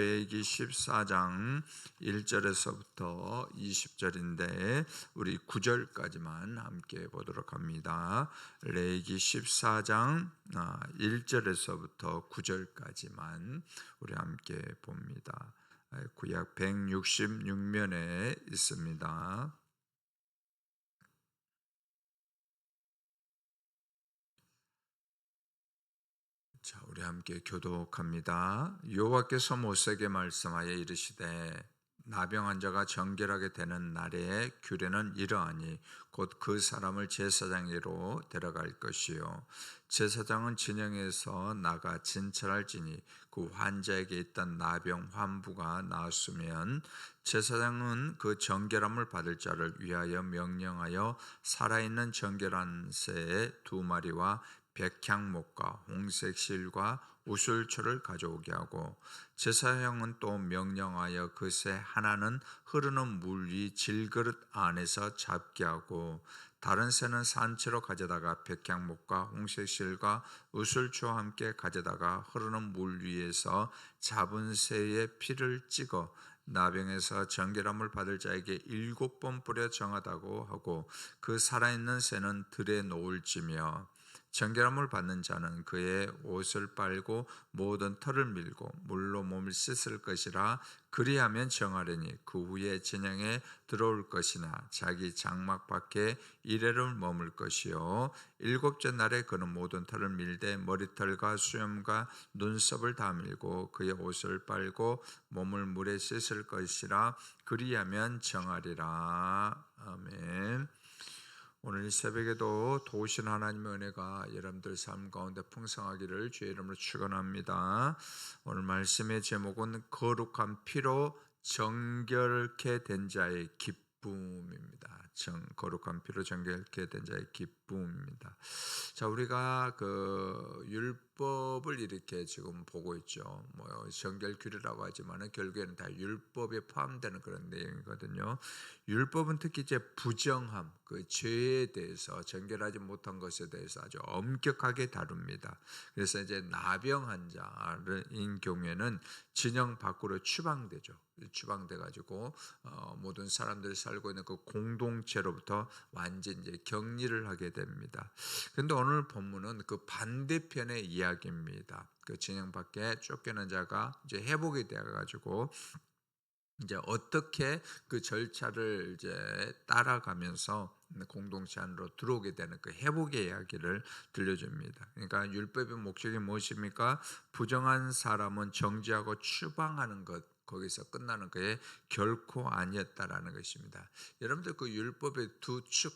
레위기 14장 1절에서부터 20절인데 우리 9절까지만 함께 보도록 합니다. 레위기 14장 1절에서부터 9절까지만 우리 함께 봅니다. 구약 166면에 있습니다. 자, 우리 함께 교독합니다. 여호와께서 모세에게 말씀하여 이르시되 나병한 자가 정결하게 되는 날에 규례는 이러하니 곧 그 사람을 제사장에게로 데려갈 것이요 제사장은 진영에서 나가 진찰할지니 그 환자에게 있던 나병 환부가 나았으면 제사장은 그 정결함을 받을 자를 위하여 명령하여 살아있는 정결한 새 2마리와 백향목과 홍색실과 우슬초를 가져오게 하고 제사장은 또 명령하여 그 새 하나는 흐르는 물 위 질그릇 안에서 잡게 하고 다른 새는 산채로 가져다가 백향목과 홍색실과 우슬초와 함께 가져다가 흐르는 물 위에서 잡은 새의 피를 찍어 나병에서 정결함을 받을 자에게 7번 뿌려 정하다고 하고 그 살아있는 새는 들에 놓을지며 정결함을 받는 자는 그의 옷을 빨고 모든 털을 밀고 물로 몸을 씻을 것이라 그리하면 정하려니 그 후에 진영에 들어올 것이나 자기 장막 밖에 이래를 머물 것이요 7째 날에 그는 모든 털을 밀되 머리털과 수염과 눈썹을 다 밀고 그의 옷을 빨고 몸을 물에 씻을 것이라 그리하면 정하리라. 아멘. 오늘 이 새벽에도 도우신 하나님의 은혜가 여러분들 삶 가운데 풍성하기를 주의 이름으로 축원합니다. 오늘 말씀의 제목은 거룩한 피로 정결케 된 자의 기쁨입니다. 거룩한 피로 정결케 된 자의 기쁨입니다. 자, 우리가 그 율법을 이렇게 지금 보고 있죠. 뭐 정결규례라고 하지만은 결국에는 다 율법에 포함되는 그런 내용이거든요. 율법은 특히 이제 부정함, 그 죄에 대해서 정결하지 못한 것에 대해서 아주 엄격하게 다룹니다. 그래서 이제 나병 환자인 경우에는 진영 밖으로 추방되죠. 추방돼 가지고 모든 사람들이 살고 있는 그 공동체로부터 완전 이제 격리를 하게 됩니다. 그런데 오늘 본문은 그 반대편의 이야기입니다. 그 진영 밖에 쫓겨난 자가 이제 회복이 되어 가지고 이제 어떻게 그 절차를 이제 따라가면서 공동체 안으로 들어오게 되는 그 회복의 이야기를 들려줍니다. 그러니까 율법의 목적이 무엇입니까? 부정한 사람은 정죄하고 추방하는 것, 거기서 끝나는 것에 결코 아니었다라는 것입니다. 여러분들 그 율법의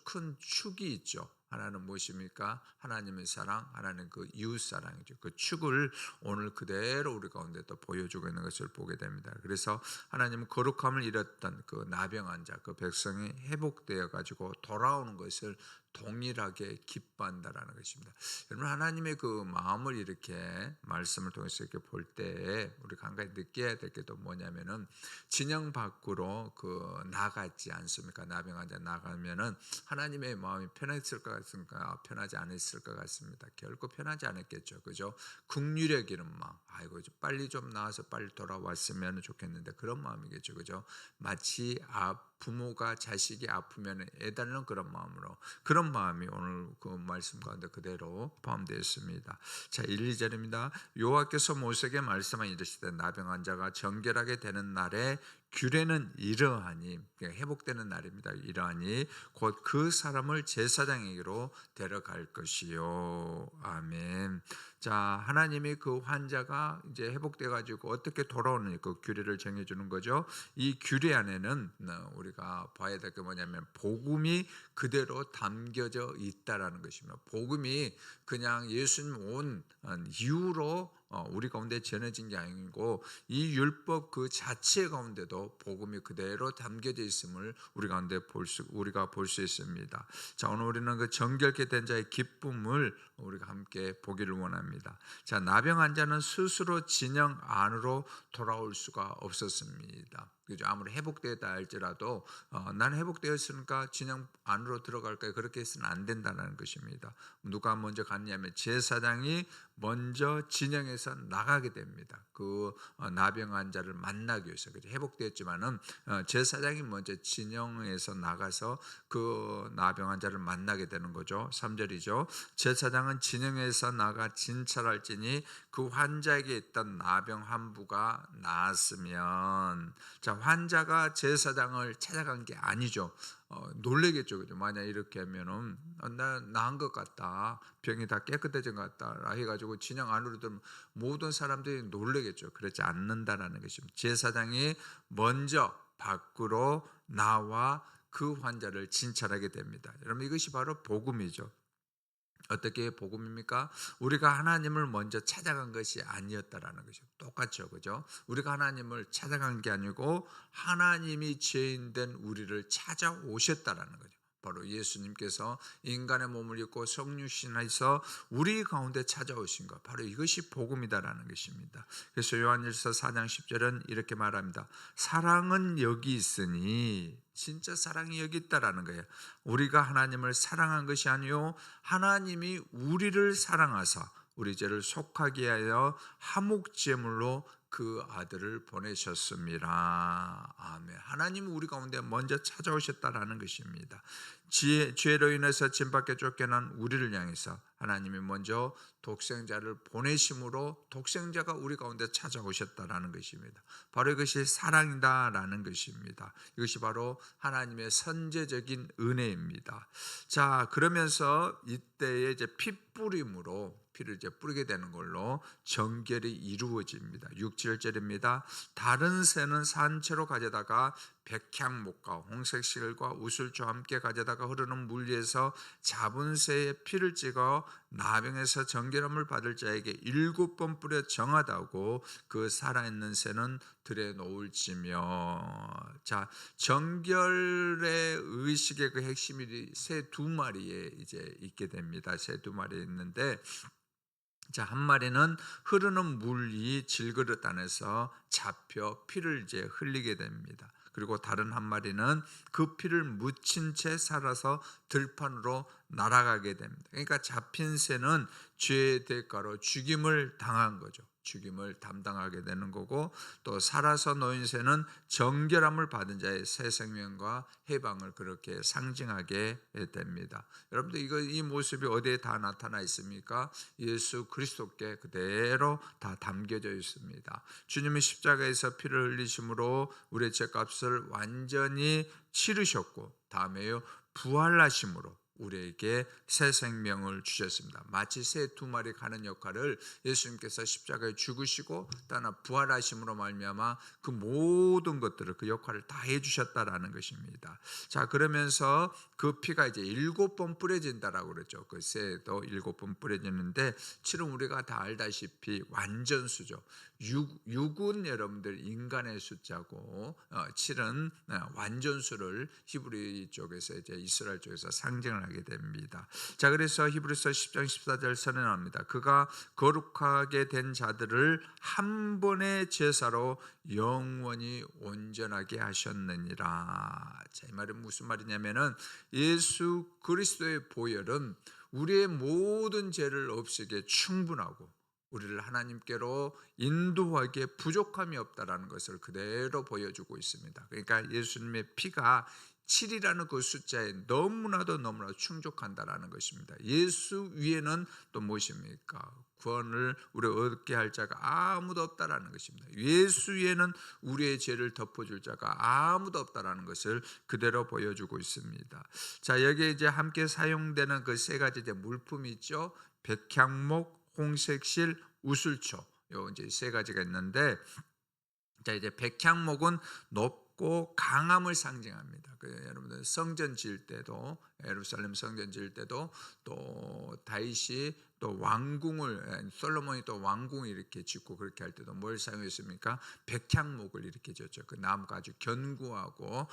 큰 축이 있죠. 하나는 무엇입니까? 하나님의 사랑, 하나는 그 이웃 사랑이죠. 그 축을 오늘 그대로 우리 가운데 또 보여주고 있는 것을 보게 됩니다. 그래서 하나님은 거룩함을 잃었던 그 나병한 자, 그 백성이 회복되어 가지고 돌아오는 것을 동일하게 기뻐한다라는 것입니다. 여러분 하나님의 그 마음을 이렇게 말씀을 통해서 이렇게 볼 때 우리가 한 가지 느껴야 될 게 또 뭐냐면은 진영 밖으로 그 나갔지 않습니까? 나병한 자 나가면은 하나님의 마음이 편했을 것 같습니까? 편하지 않았을 것 같습니다. 결코 편하지 않았겠죠, 그죠? 긍휼의 기름 마음, 아이고 빨리 좀 나와서 빨리 돌아왔으면 좋겠는데 그런 마음이겠죠, 그죠? 마치 부모가 자식이 아프면 애달는 그런 마음으로 그런 마음이 오늘 그 말씀 가운데 그대로 포함되어 있습니다. 자, 1, 2절입니다. 여호와께서 모세에게 말씀하여 이르시되 나병한 자가 정결하게 되는 날에 규례는 이러하니 회복되는 날입니다. 이러하니 곧 그 사람을 제사장에게로 데려갈 것이요. 아멘. 자, 하나님이 그 환자가 이제 회복돼 가지고 어떻게 돌아오는 그 규례를 정해 주는 거죠. 이 규례 안에는 우리가 봐야 될 게 뭐냐면 복음이 그대로 담겨져 있다라는 것입니다. 복음이 그냥 예수님 온 이후로 우리 가운데 전해진 게 아니고 이 율법 그 자체 가운데도 복음이 그대로 담겨져 있음을 우리가 볼 수 있습니다. 자, 오늘 우리는 그 정결케 된 자의 기쁨을 우리가 함께 보기를 원합니다. 자, 나병한 자는 스스로 진영 안으로 돌아올 수가 없었습니다. 그죠? 아무리 회복되었다 할지라도 난 회복되었으니까 진영 안으로 들어갈 거야. 그렇게 해서는 안 된다는 것입니다. 누가 먼저 갔냐면 제사장이 먼저 진영에서 나가게 됩니다. 그 나병 환자를 만나기 위해서. 회복되었지만은 제사장이 먼저 진영에서 나가서 그 나병 환자를 만나게 되는 거죠. 3절이죠. 제사장은 진영에서 나가 진찰할지니 그 환자에게 있던 나병 한 부가 나았으면, 자, 환자가 제사장을 찾아간 게 아니죠. 놀래겠죠, 그죠? 만약 이렇게 하면은 나 나은 것 같다, 병이 다 깨끗해진 것 같다 해가지고 진영 안으로 들면 모든 사람들이 놀래겠죠. 그렇지 않는다라는 것입니다. 제사장이 먼저 밖으로 나와 그 환자를 진찰하게 됩니다. 여러분, 이것이 바로 복음이죠. 어떻게 복음입니까? 우리가 하나님을 먼저 찾아간 것이 아니었다라는 것이죠. 똑같죠, 그죠? 우리가 하나님을 찾아간 게 아니고 하나님이 죄인된 우리를 찾아오셨다라는 거죠. 바로 예수님께서 인간의 몸을 입고 성육신하여서 우리 가운데 찾아오신 것, 바로 이것이 복음이다라는 것입니다. 그래서 요한일서 4장 10절은 이렇게 말합니다. 사랑은 여기 있으니, 진짜 사랑이 여기 있다라는 거예요. 우리가 하나님을 사랑한 것이 아니요 하나님이 우리를 사랑하사 우리 죄를 속하게 하여 화목제물로 그 아들을 보내셨습니다. 아멘. 하나님은 우리 가운데 먼저 찾아오셨다라는 것입니다. 죄로 인해서 진밖에 쫓겨난 우리를 향해서 하나님이 먼저 독생자를 보내심으로 독생자가 우리 가운데 찾아오셨다라는 것입니다. 바로 이것이 사랑이다라는 것입니다. 이것이 바로 하나님의 선제적인 은혜입니다. 자, 그러면서 이때에 이제 핏뿌림으로 피를 이제 뿌리게 되는 걸로 정결이 이루어집니다. 6, 7절입니다. 다른 새는 산채로 가져다가 백향목과 홍색실과 우슬초와 함께 가져다가 흐르는 물 위에서 잡은 새의 피를 찍어 나병에서 정결함을 받을 자에게 7번 뿌려 정하다고 그 살아있는 새는 들에 놓을지며. 자, 정결의 의식의 그 핵심이 새 2마리에 이제 있게 됩니다. 새 2마리에 있는데, 자, 한 마리는 흐르는 물이 질그릇 안에서 잡혀 피를 이제 흘리게 됩니다. 그리고 다른 한 마리는 그 피를 묻힌 채 살아서 들판으로 날아가게 됩니다. 그러니까 잡힌 새는 죄의 대가로 죽임을 당한 거죠. 죽임을 담당하게 되는 거고, 또 살아서 놓인 새는 정결함을 받은 자의 새 생명과 해방을 그렇게 상징하게 됩니다. 여러분들, 이 모습이 어디에 다 나타나 있습니까? 예수 그리스도께 그대로 다 담겨져 있습니다. 주님이 십자가에서 피를 흘리심으로 우리의 죄값을 완전히 치르셨고, 다음에요 부활하심으로 우리에게 새 생명을 주셨습니다. 마치 새 2마리 가는 역할을 예수님께서 십자가에 죽으시고 또한 부활하심으로 말미암아 그 모든 것들을, 그 역할을 다 해주셨다라는 것입니다. 자, 그러면서 그 피가 이제 7번 뿌려진다라고 그랬죠. 그 새도 7번 뿌려지는데, 7은 우리가 다 알다시피 완전수죠. 6은 여러분들 인간의 숫자고, 7은 완전수를 히브리 쪽에서 이제 이스라엘 쪽에서 상징을 하게 됩니다. 자, 그래서 히브리서 10장 14절 선언합니다. 그가 거룩하게 된 자들을 한 번의 제사로 영원히 온전하게 하셨느니라. 자, 이 말은 무슨 말이냐면은 예수 그리스도의 보혈은 우리의 모든 죄를 없애기에 충분하고 우리를 하나님께로 인도하기에 부족함이 없다라는 것을 그대로 보여주고 있습니다. 그러니까 예수님의 피가 7이라는 그 숫자에 너무나도 충족한다라는 것입니다. 예수 위에는 또 무엇입니까? 구원을 우리 얻게 할 자가 아무도 없다라는 것입니다. 예수 위에는 우리의 죄를 덮어줄 자가 아무도 없다라는 것을 그대로 보여주고 있습니다. 자, 여기에 이제 함께 사용되는 그 세 가지 이제 물품이 있죠. 백향목, 홍색실, 우슬초, 요 이제 세 가지가 있는데, 자, 이제 백향목은 높고 강함을 상징합니다. 여러분들 성전 지을 때도, 예루살렘 성전 지을 때도, 또 다윗이 또 왕궁을, 솔로몬이 또 왕궁을 이렇게 짓고 그렇게 할 때도 뭘 사용했습니까? 백향목을 이렇게 졌죠. 그 나무가 아주 견고하고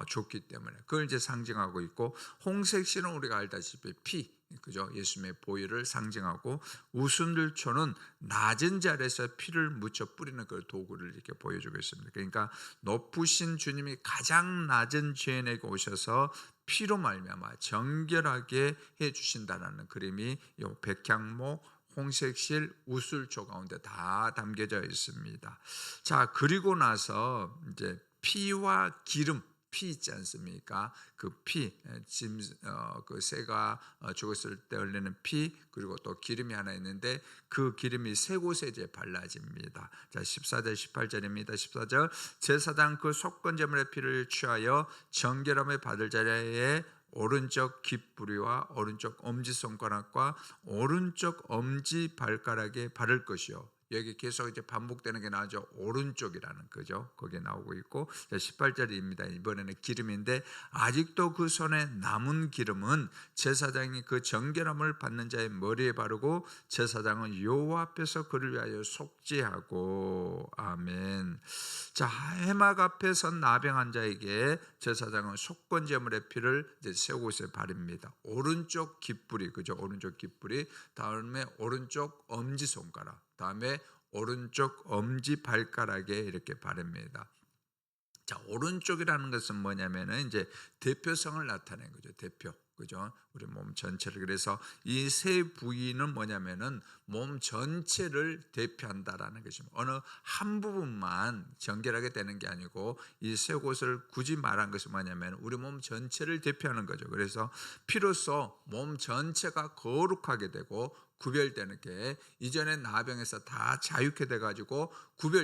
좋기 때문에 그걸 이제 상징하고 있고, 홍색실은 우리가 알다시피 피, 그죠? 예수님의 보혈을 상징하고, 우순들초는 낮은 자리에서 피를 묻혀 뿌리는 그 도구를 이렇게 보여주고 있습니다. 그러니까 높으신 주님이 가장 낮은 죄인에게 오셔서 피로 말미암아 정결하게 해 주신다는 그림이 이 백향목, 홍색실 우슬초 가운데 다 담겨져 있습니다. 자, 그리고 나서 이제 피와 기름, 피 있지 않습니까? 그 피, 그 새가 죽었을 때 흘리는 피, 그리고 또 기름이 하나 있는데 그 기름이 세 곳에 이제 발라집니다. 자, 14절 18절입니다. 14절, 제사장 그 속건제물의 피를 취하여 정결함을 받을 자리에 오른쪽 깃뿌리와 오른쪽 엄지손가락과 오른쪽 엄지발가락에 바를 것이요. 여기 계속 이제 반복되는 게 나오죠. 오른쪽이라는 거죠. 거기에 나오고 있고, 18절입니다. 이번에는 기름인데 아직도 그 손에 남은 기름은 제사장이 그 정결함을 받는 자의 머리에 바르고 제사장은 여호와 앞에서 그를 위하여 속죄하고. 아멘. 자, 해막 앞에 선 나병한 자에게 제사장은 속건제물의 피를 이제 세 곳에 바릅니다. 오른쪽 깃뿌리, 그죠? 오른쪽 깃뿌리, 다음에 오른쪽 엄지 손가락, 다음에 오른쪽 엄지 발가락에 이렇게 바릅니다. 자, 오른쪽이라는 것은 뭐냐면은 이제 대표성을 나타내는 거죠. 대표. 그죠? 우리 몸 전체를. 그래서 이 세 부위는 뭐냐면은 몸 전체를 대표한다라는 것입니다. 어느 한 부분만 정결하게 되는 게 아니고 이 세 곳을 굳이 말한 것은 뭐냐면 우리 몸 전체를 대표하는 거죠. 그래서 피로써 몸 전체가 거룩하게 되고 구별되는 게 이전에 나병에서 다 자유케 돼가지고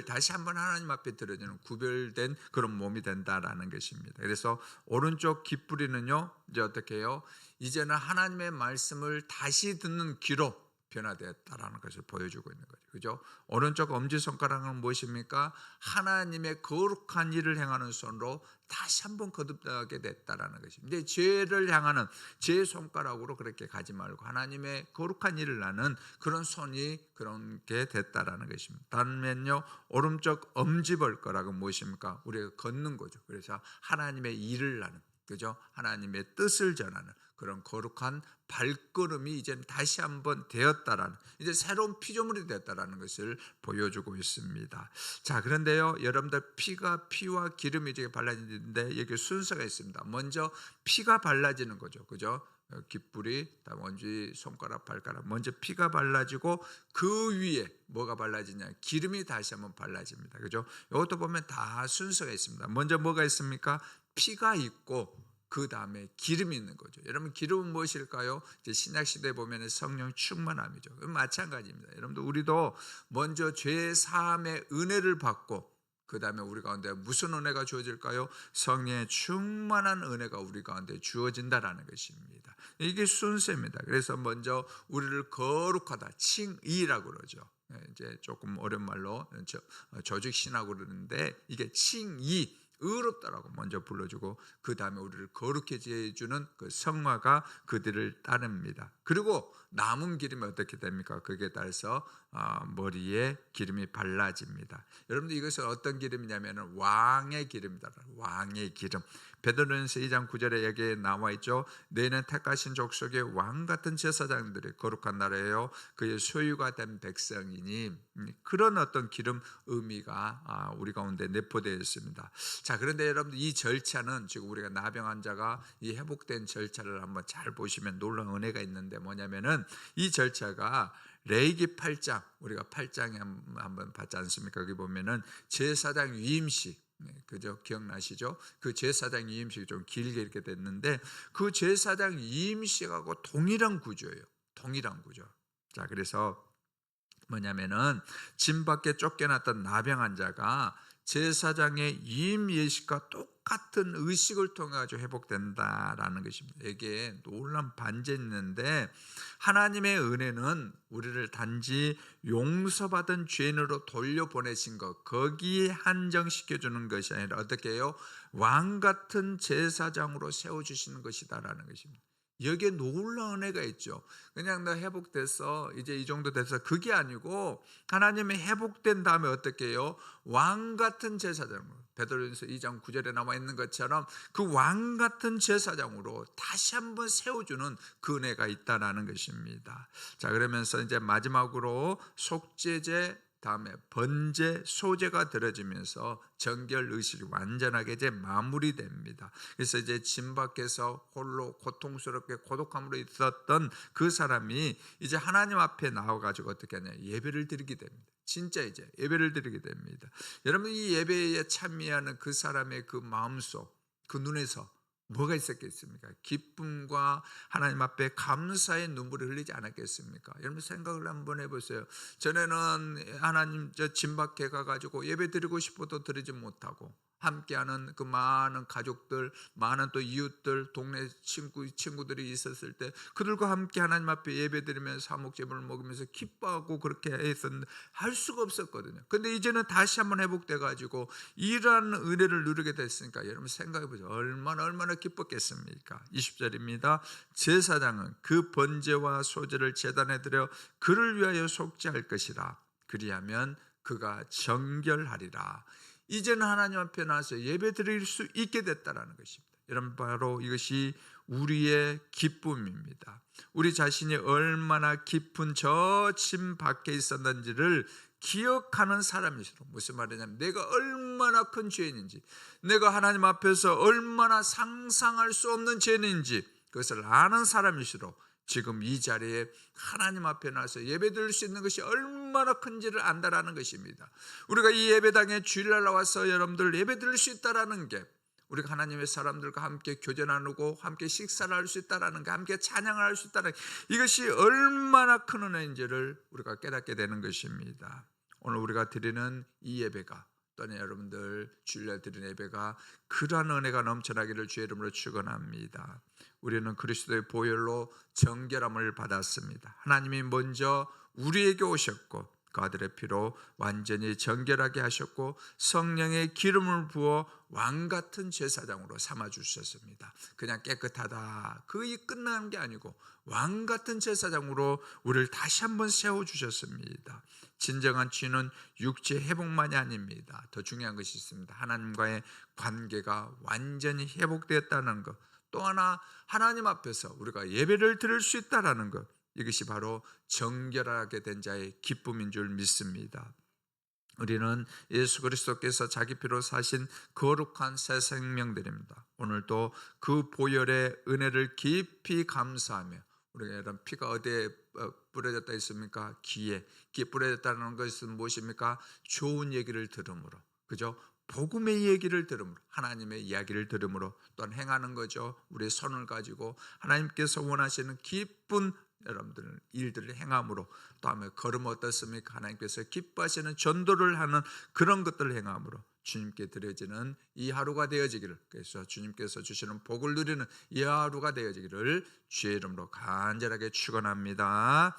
다시 한번 하나님 앞에 드려지는 구별된 그런 몸이 된다라는 것입니다. 그래서 오른쪽 깃뿌리는요 이제 어떻게 해요? 이제는 하나님의 말씀을 다시 듣는 귀로 변화되었다라는 것을 보여주고 있는 거죠. 그죠? 오른쪽 엄지손가락은 무엇입니까? 하나님의 거룩한 일을 행하는 손으로 다시 한번 거듭나게 됐다라는 것입니다. 근데 죄를 향하는 제 손가락으로 그렇게 가지 말고 하나님의 거룩한 일을 하는 그런 손이 그런 게 됐다라는 것입니다. 반면요, 오른쪽 엄지발가락은 무엇입니까? 우리가 걷는 거죠. 그래서 하나님의 일을 하는, 그죠? 하나님의 뜻을 전하는 그런 거룩한 발걸음이 이제 다시 한번 되었다라는, 이제 새로운 피조물이 되었다라는 것을 보여주고 있습니다. 자, 그런데요, 여러분들 피와 기름이 이제 발라지는데 여기 순서가 있습니다. 먼저 피가 발라지는 거죠, 그죠? 깃뿌리, 다음 엄지, 손가락, 발가락, 먼저 피가 발라지고 그 위에 뭐가 발라지냐? 기름이 다시 한번 발라집니다, 그죠? 이것도 보면 다 순서가 있습니다. 먼저 뭐가 있습니까? 피가 있고 그 다음에 기름이 있는 거죠. 여러분, 기름은 무엇일까요? 이제 신약시대에 보면 성령 충만함이죠. 마찬가지입니다. 여러분들, 우리도 먼저 죄 사함의 은혜를 받고 그 다음에 우리 가운데 무슨 은혜가 주어질까요? 성령의 충만한 은혜가 우리 가운데 주어진다라는 것입니다. 이게 순서입니다. 그래서 먼저 우리를 거룩하다, 칭의라고 그러죠. 이제 조금 어려운 말로 조직신하고 그러는데 이게 칭의, 의롭다라고 먼저 불러주고 그 다음에 우리를 거룩해지게 해주는 그 성화가 그들을 따릅니다. 그리고 남은 기름이 어떻게 됩니까? 거기에 따라서 머리에 기름이 발라집니다. 여러분들, 이것은 어떤 기름이냐면 왕의 기름이다. 왕의 기름. 베드로전서 2장 9절에 여기에 나와 있죠. 너희는 택하신 족속의 왕 같은 제사장들이 거룩한 나라예요, 그의 소유가 된 백성이니. 그런 어떤 기름 의미가 우리 가운데 내포되어 있습니다. 자, 그런데 여러분들, 이 절차는 지금 우리가 나병 환자가 이 회복된 절차를 한번 잘 보시면 놀라운 은혜가 있는데 뭐냐면은 이 절차가 레위기 8장, 우리가 8장에 한번 봤지 않습니까? 거기 보면은 제사장 위임식, 그죠? 기억나시죠? 그 제사장 위임식이 좀 길게 이렇게 됐는데 그 제사장 위임식하고 동일한 구조예요. 동일한 구조. 자, 그래서 뭐냐면은 진 밖에 쫓겨났던 나병 환자가 제사장의 위임 예식과 똑같은 의식을 통해 가지고 회복된다라는 것입니다. 이게 놀라운 반전이 있는데 하나님의 은혜는 우리를 단지 용서받은 죄인으로 돌려보내신 것, 거기에 한정시켜주는 것이 아니라 어떻게 해요? 왕 같은 제사장으로 세워주시는 것이다라는 것입니다. 여기에 놀라운 은혜가 있죠. 그냥 나 회복됐어, 이제 이 정도 됐어, 그게 아니고 하나님이 회복된 다음에 어떻게 해요? 왕 같은 제사장으로, 베드로전서 2장 9절에 나와 있는 것처럼 그 왕 같은 제사장으로 다시 한번 세워주는 그 은혜가 있다라는 것입니다. 자, 그러면서 이제 마지막으로 속죄제, 다음에 번제, 소제가 들어지면서 정결 의식이 완전하게 이제 마무리됩니다. 그래서 이제 진 밖에서 홀로 고통스럽게 고독함으로 있었던 그 사람이 이제 하나님 앞에 나와가지고 어떻게 하냐, 예배를 드리게 됩니다. 진짜 이제 예배를 드리게 됩니다. 여러분, 이 예배에 참여하는 그 사람의 그 마음속, 그 눈에서 뭐가 있었겠습니까? 기쁨과 하나님 앞에 감사의 눈물을 흘리지 않았겠습니까? 여러분 생각을 한번 해보세요. 전에는 하나님 저 진 밖에 가가지고 예배 드리고 싶어도 드리지 못하고, 함께하는 그 많은 가족들, 많은 또 이웃들, 동네 친구들이 있었을 때 그들과 함께 하나님 앞에 예배드리면서 사목제물을 먹으면서 기뻐하고 그렇게 했었는데 할 수가 없었거든요. 근데 이제는 다시 한번 회복돼 가지고 이러한 은혜를 누리게 됐으니까 여러분 생각해 보세요. 얼마나 기뻤겠습니까? 20절입니다. 제사장은 그 번제와 소제를 제단에 드려 그를 위하여 속죄할 것이라. 그리하면 그가 정결하리라. 이제는 하나님 앞에 나와서 예배 드릴 수 있게 됐다라는 것입니다. 여러분, 바로 이것이 우리의 기쁨입니다. 우리 자신이 얼마나 깊은 저 진 밖에 있었는지를 기억하는 사람일수록, 무슨 말이냐면 내가 얼마나 큰 죄인인지, 내가 하나님 앞에서 얼마나 상상할 수 없는 죄인인지 그것을 아는 사람일수록 지금 이 자리에 하나님 앞에 나와서 예배드릴 수 있는 것이 얼마나 큰지를 안다라는 것입니다. 우리가 이 예배당에 주일날 나와서 여러분들 예배드릴 수 있다라는 게, 우리가 하나님의 사람들과 함께 교제 나누고 함께 식사를 할 수 있다라는 게, 함께 찬양을 할 수 있다는 게, 이것이 얼마나 큰 은혜인지를 우리가 깨닫게 되는 것입니다. 오늘 우리가 드리는 이 예배가, 또는 여러분들 주일날 드리는 예배가 그러한 은혜가 넘쳐나기를 주의 이름으로 축원합니다. 우리는 그리스도의 보혈로 정결함을 받았습니다. 하나님이 먼저 우리에게 오셨고 그 아들의 피로 완전히 정결하게 하셨고 성령의 기름을 부어 왕같은 제사장으로 삼아주셨습니다. 그냥 깨끗하다, 그게 끝나는 게 아니고 왕같은 제사장으로 우리를 다시 한번 세워주셨습니다. 진정한 치유는 육체 회복만이 아닙니다. 더 중요한 것이 있습니다. 하나님과의 관계가 완전히 회복되었다는 것, 또 하나 하나님 앞에서 우리가 예배를 드릴 수 있다는 것, 이것이 바로 정결하게 된 자의 기쁨인 줄 믿습니다. 우리는 예수 그리스도께서 자기 피로 사신 거룩한 새 생명들입니다. 오늘도 그 보혈의 은혜를 깊이 감사하며, 우리가 이런 피가 어디에 뿌려졌다 있습니까? 귀에 뿌려졌다는 것은 무엇입니까? 좋은 얘기를 들음으로, 그죠? 복음의 얘기를 들음으로, 하나님의 이야기를 들음으로 또한 행하는 거죠. 우리의 손을 가지고 하나님께서 원하시는 기쁜 여러분들 일들을 행함으로, 또 하면 걸음 어떻습니까? 하나님께서 기뻐하시는 전도를 하는 그런 것들을 행함으로 주님께 드려지는 이 하루가 되어지기를, 그래서 주님께서 주시는 복을 누리는 이 하루가 되어지기를 주의 이름으로 간절하게 축원합니다.